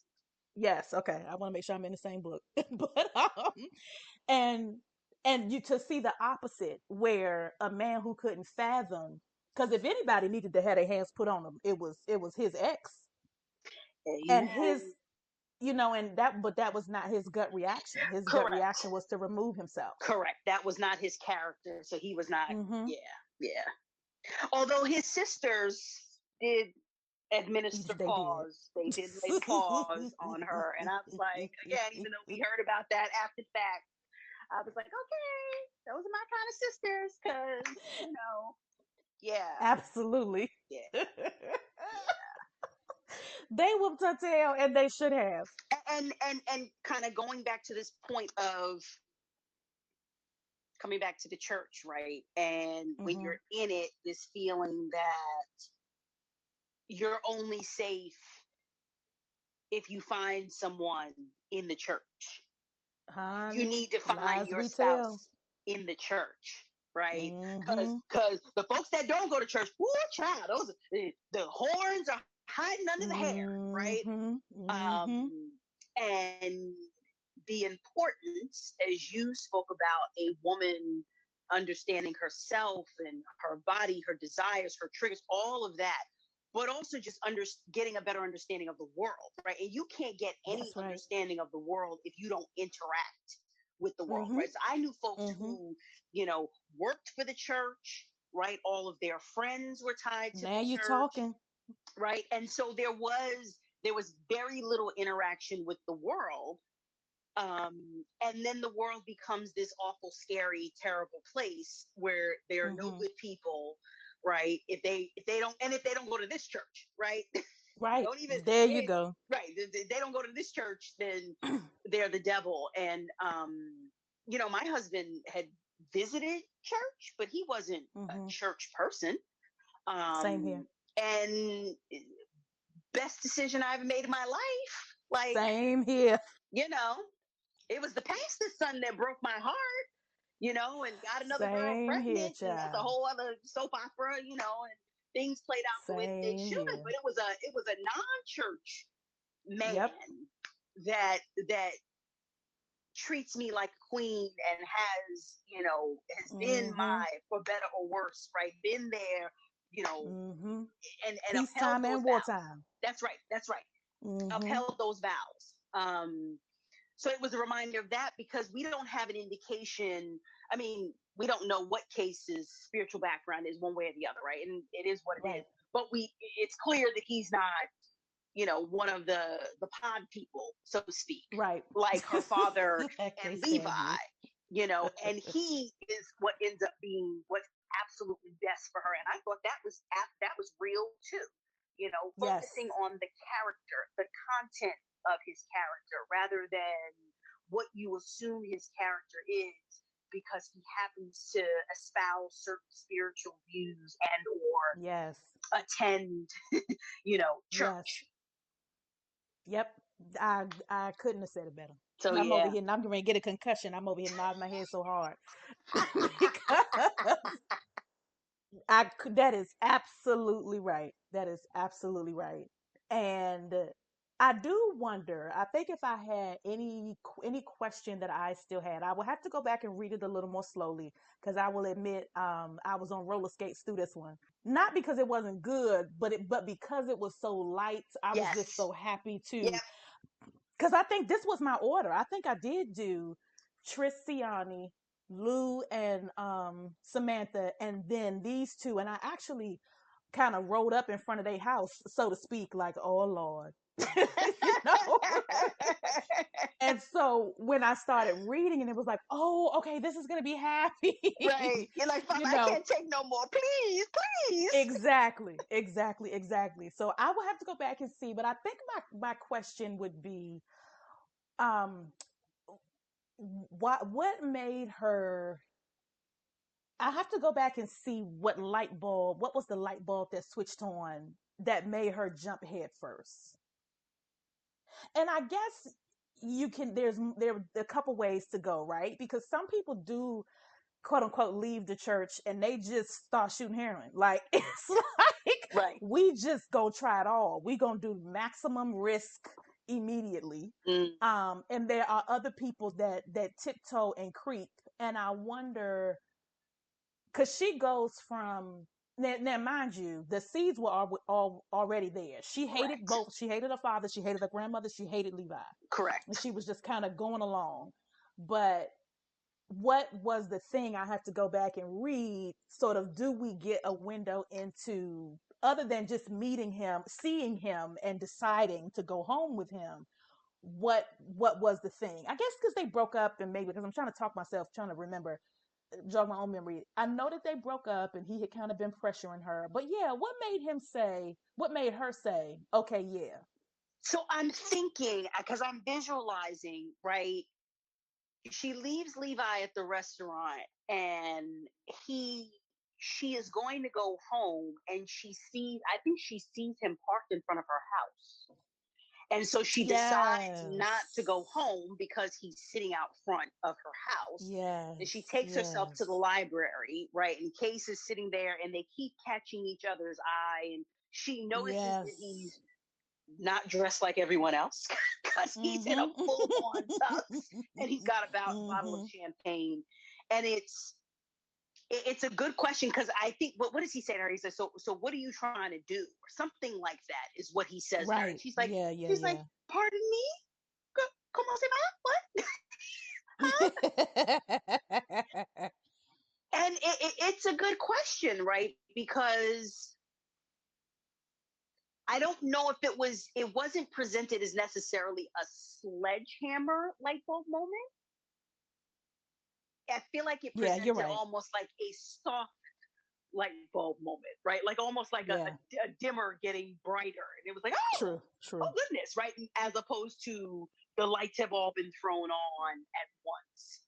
Yes, okay. I want to make sure I'm in the same book. But and you to see the opposite, where a man who couldn't fathom, because if anybody needed to have their hands put on him, it was his ex. And his, Amen. and that was not his gut reaction. His gut Correct. reaction was to remove himself. Correct. That was not his character, so he was not. Mm-hmm. Yeah. Yeah. Although his sisters did administer They did. pause, they did lay the pause on her, and I was like, again, even though we heard about that after the fact, I was like, okay, those are my kind of sisters, because yeah, Absolutely. yeah, They whooped her tail, and they should have. and kind of going back to this point of coming back to the church, right? And when Mm-hmm. you're in it, this feeling that you're only safe if you find someone in the church. You Honey, need to find lies your we tell. spouse in the church, right? Because Mm-hmm. the folks that don't go to church, whoo, child, those the horns are hiding under the hair, right? Mm-hmm. Mm-hmm. Um, and the importance, as you spoke about, a woman understanding herself and her body, her desires, her triggers, all of that, but also just getting a better understanding of the world, right? And you can't get any That's right. understanding of the world if you don't interact with the world, Mm-hmm. right? So I knew folks Mm-hmm. who, worked for the church, right? All of their friends were tied to the Now you church, talking. right? And so there was very little interaction with the world. And then the world becomes this awful, scary, terrible place where there are no Mm-hmm. good people, right? If they don't go to this church, right? Right. Don't even There you they, go. right. They don't go to this church, then they're the devil. And my husband had visited church, but he wasn't a Mm-hmm. church person. Same here. And best decision I ever made in my life. Like, Same here. you know, it was the pastor's son that broke my heart, and got another girl Same here, pregnant, and that's a child. whole other soap opera, and things played out the way that they Same should have. here. But it was a non-church man Yep. that treats me like a queen and has been Mm-hmm. my, for better or worse, right, been there, you know Mm-hmm. and upheld Peacetime those and vows. wartime. That's right. Mm-hmm. Upheld those vows. So it was a reminder of that, because we don't have an indication. I mean, we don't know what case's spiritual background is one way or the other, right? And it is what it is. Right. But it's clear that he's not, one of the pod people, so to speak, Right. like her father I and can't Levi, stand you. and he is what ends up being what's absolutely best for her. And I thought that was real too, Yes. focusing on the character, the content of his character, rather than what you assume his character is, because he happens to espouse certain spiritual views and or Yes. attend, Yes. church. Yep. I couldn't have said it better. So I'm over yeah. here and I'm going to get a concussion. I'm over here nodding my head so hard. Because that is absolutely right. That is absolutely right. And I do wonder. I think if I had any question that I still had, I would have to go back and read it a little more slowly, because I will admit, I was on roller skates through this one. Not because it wasn't good, but because it was so light. I was just Yes. so happy to, Yep. because I think this was my order. I think I did do Tristiani, Lou, and Samantha, and then these two. And I actually kind of rolled up in front of their house, so to speak, like, oh Lord, you know. And so when I started reading, and it was like, oh, okay, this is gonna be happy, Right. You're like, Father, you I know. can't take no more. Please, please. Exactly, exactly, exactly. So I will have to go back and see, but I think my question would be, um, what made her. I have to go back and see what was the light bulb that switched on that made her jump head first. And I guess you can there are a couple ways to go, right? Because some people do, quote unquote, leave the church and they just start shooting heroin. Like, it's like, Right. we just go try it all. We gonna do maximum risk immediately. Mm. And there are other people that tiptoe and creep. And I wonder, because she goes from, now mind you, the seeds were all already there. She hated Correct. both. She hated her father, she hated her grandmother, she hated Levi, and Correct. she was just kind of going along. But what was the thing? I have to go back and read, sort of, do we get a window into, other than just meeting him, seeing him, and deciding to go home with him? What was the thing? I guess because they broke up, and maybe because I'm trying to talk myself, trying to remember, jog my own memory. I know that they broke up and he had kind of been pressuring her. But yeah, what made her say, okay, yeah. So I'm thinking, because I'm visualizing, right? She leaves Levi at the restaurant, and he she is going to go home, and I think she sees him parked in front of her house. And so she decides not to Yes. go home because he's sitting out front of her house. And Yes. she takes herself to the Yes. library, right? And Case is sitting there, and they keep catching each other's eye. And she notices that Yes. he's not dressed like everyone else, because he's in a Mm-hmm. full on tux, and he's got a bottle of Mm-hmm. champagne. And it's a good question, because I think, what does he say to her? He says, so what are you trying to do? Or something like that is what he says to her. And Right. Yeah, yeah, she's like, yeah. pardon me? Como se llama? What? Huh? And it's a good question, right? Because I don't know if it wasn't presented as necessarily a sledgehammer light bulb moment. I feel like it Yeah, you're presented right. almost like a soft light bulb moment, right? Like almost like Yeah, a dimmer getting brighter. And it was like, oh, true, true. oh goodness, right? As opposed to the lights have all been thrown on at once.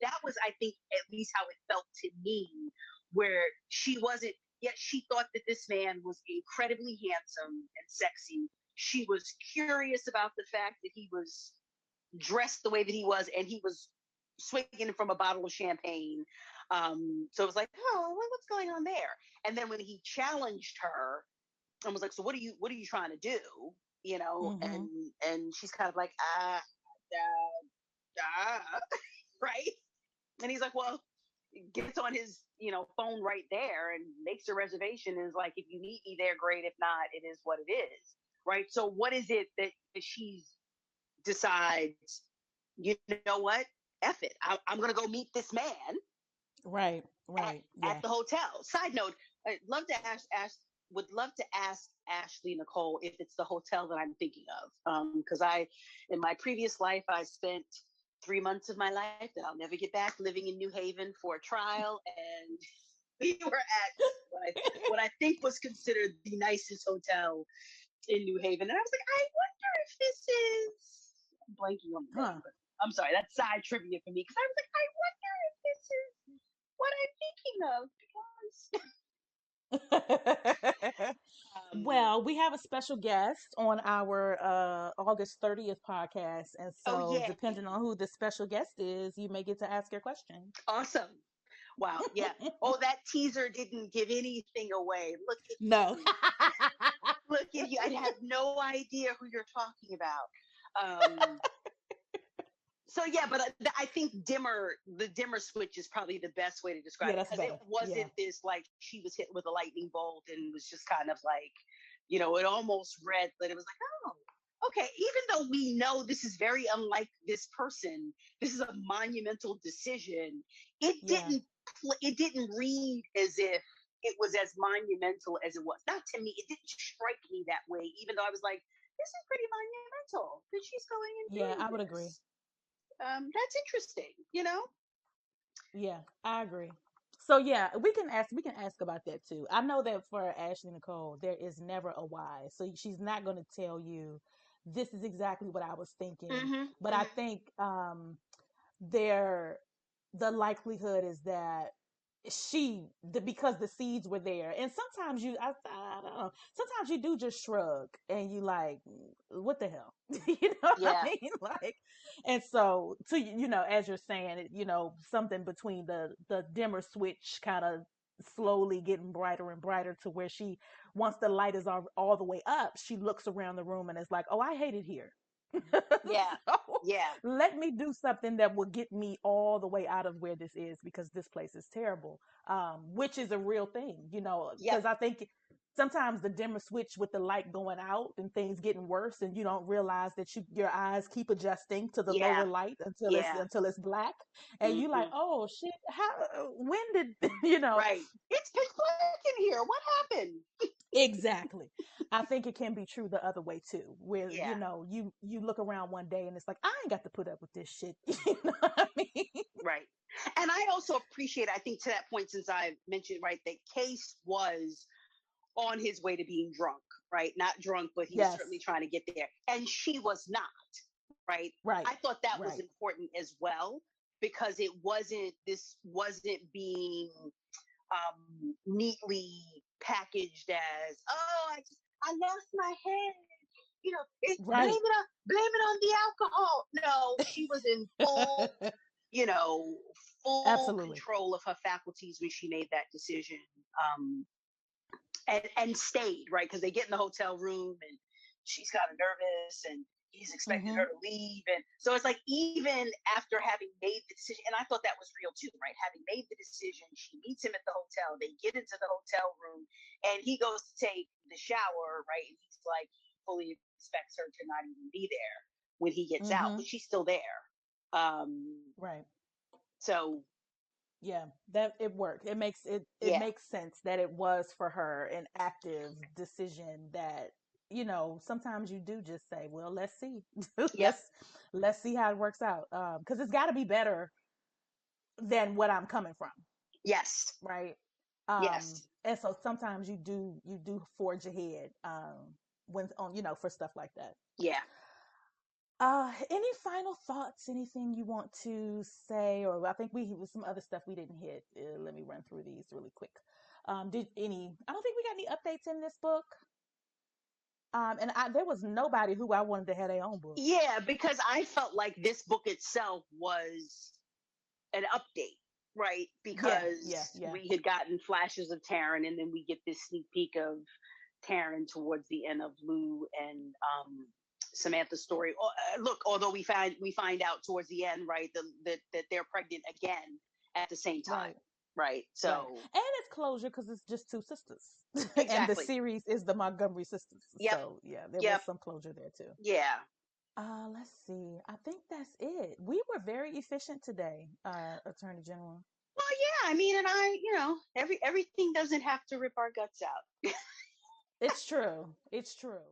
That was, I think, at least how it felt to me, where she wasn't, yet she thought that this man was incredibly handsome and sexy. She was curious about the fact that he was dressed the way that he was, and he was swinging from a bottle of champagne. So it was like, oh, what's going on there? And then when he challenged her and was like, so what are you trying to do? You know, Mm-hmm. and she's kind of like, right? And he's like, well, gets on his phone right there and makes a reservation and is like, if you meet me there, great. If not, it is what it is, right? So what is it that she decides, you know what, F it, I'm gonna go meet this man Right, at, right. at Yeah. the hotel. Side note, I'd love to would love to ask AshleyNicole if it's the hotel that I'm thinking of. Because in my previous life, I spent 3 months of my life that I'll never get back living in New Haven for a trial. And we were at what I think was considered the nicest hotel in New Haven. And I was like, I wonder if this is, I'm blanking on the name, Huh. but I'm sorry, that's side trivia for me. Because I was like, I wonder if this is what I'm thinking of. Because um, Well, we have a special guest on our August 30th podcast. And oh, so, yay. depending on who the special guest is, you may get to ask your question. Awesome. Wow. Yeah. Oh, that teaser didn't give anything away. Look at No. you. Look at you. I have no idea who you're talking about. Um, so yeah, but I think the dimmer switch is probably the best way to describe Yeah, it, that's because it better. Yeah. wasn't this like she was hit with a lightning bolt and was just kind of like, it almost read, but it was like, oh, okay. Even though we know this is very unlike this person, this is a monumental decision. It Yeah. didn't it didn't read as if it was as monumental as it was. Not to me. It didn't strike me that way, even though I was like, this is pretty monumental that she's going and Yeah, doing I would agree. this. That's interesting. Yeah, I agree. So yeah, we can ask about that too. I know that for AshleyNicole, there is never a why. So she's not going to tell you this is exactly what I was thinking. Mm-hmm, But I mm-hmm. think there the likelihood is that because the seeds were there, and sometimes I don't know, sometimes you do just shrug and you like, what the hell, you know what I Yeah, mean, like. And so, to as you're saying it, something between the dimmer switch kind of slowly getting brighter and brighter to where she, once the light is all the way up, she looks around the room and is like, oh, I hate it here. yeah, So yeah, let me do something that will get me all the way out of where this is, because this place is terrible. Which is a real thing, yep, because I think sometimes the dimmer switch with the light going out and things getting worse, and you don't realize that your eyes keep adjusting to the yeah, lower light yeah. until it's black, and you like, Mm-hmm. oh shit, how, when did you know Right. It's pitch black in here. What happened? Exactly. I think it can be true the other way too, where Yeah, you look around one day and it's like, I ain't got to put up with this shit. You know what I mean? right. And I also appreciate, I think, to that point, since I mentioned, right, that Case was on his way to being drunk, right? Not drunk, but he was Yes. certainly trying to get there. And she was not, right? Right. I thought that was Right. important as well, because this wasn't being neatly packaged as, oh, I lost my head. Blame Right. it on the alcohol. No, she was in you know, full Absolutely. control of her faculties when she made that decision. Um, and stayed, right? Because they get in the hotel room and she's kind of nervous and he's expecting her Mm-hmm. to leave. And so it's like, even after having made the decision, and I thought that was real too, right? Having made the decision, she meets him at the hotel, they get into the hotel room, and he goes to take the shower, right? And he's like, he fully expects her to not even be there when he gets out, Mm-hmm. but she's still there. Um, Right. so Yeah, that it worked. It Yeah. makes sense that it was for her an active decision that, sometimes you do just say, well, let's see. Yep. Let's see how it works out. Because it's got to be better than what I'm coming from, Yes. right? Yes. And so sometimes you do forge ahead when on for stuff like that. Yeah. Any final thoughts? Anything you want to say? Or I think we with some other stuff we didn't hit. Let me run through these really quick. Did any? I don't think we got any updates in this book. There was nobody who I wanted to have their own book. Yeah, because I felt like this book itself was an update, right? Yeah, yeah, Because yeah. we had gotten flashes of Taryn, and then we get this sneak peek of Taryn towards the end of Lou and Samantha's story. Look, although we find out towards the end, right, that they're pregnant again at the same time, Right, right? right. So And it's closure because it's just two sisters, and the exactly. series is the Montgomery sisters. Yep. So yeah, there was Yep. some closure there too. Yeah. Let's see. I think that's it. We were very efficient today, Attorney General. Well, yeah. I mean, and everything doesn't have to rip our guts out. It's true. It's true.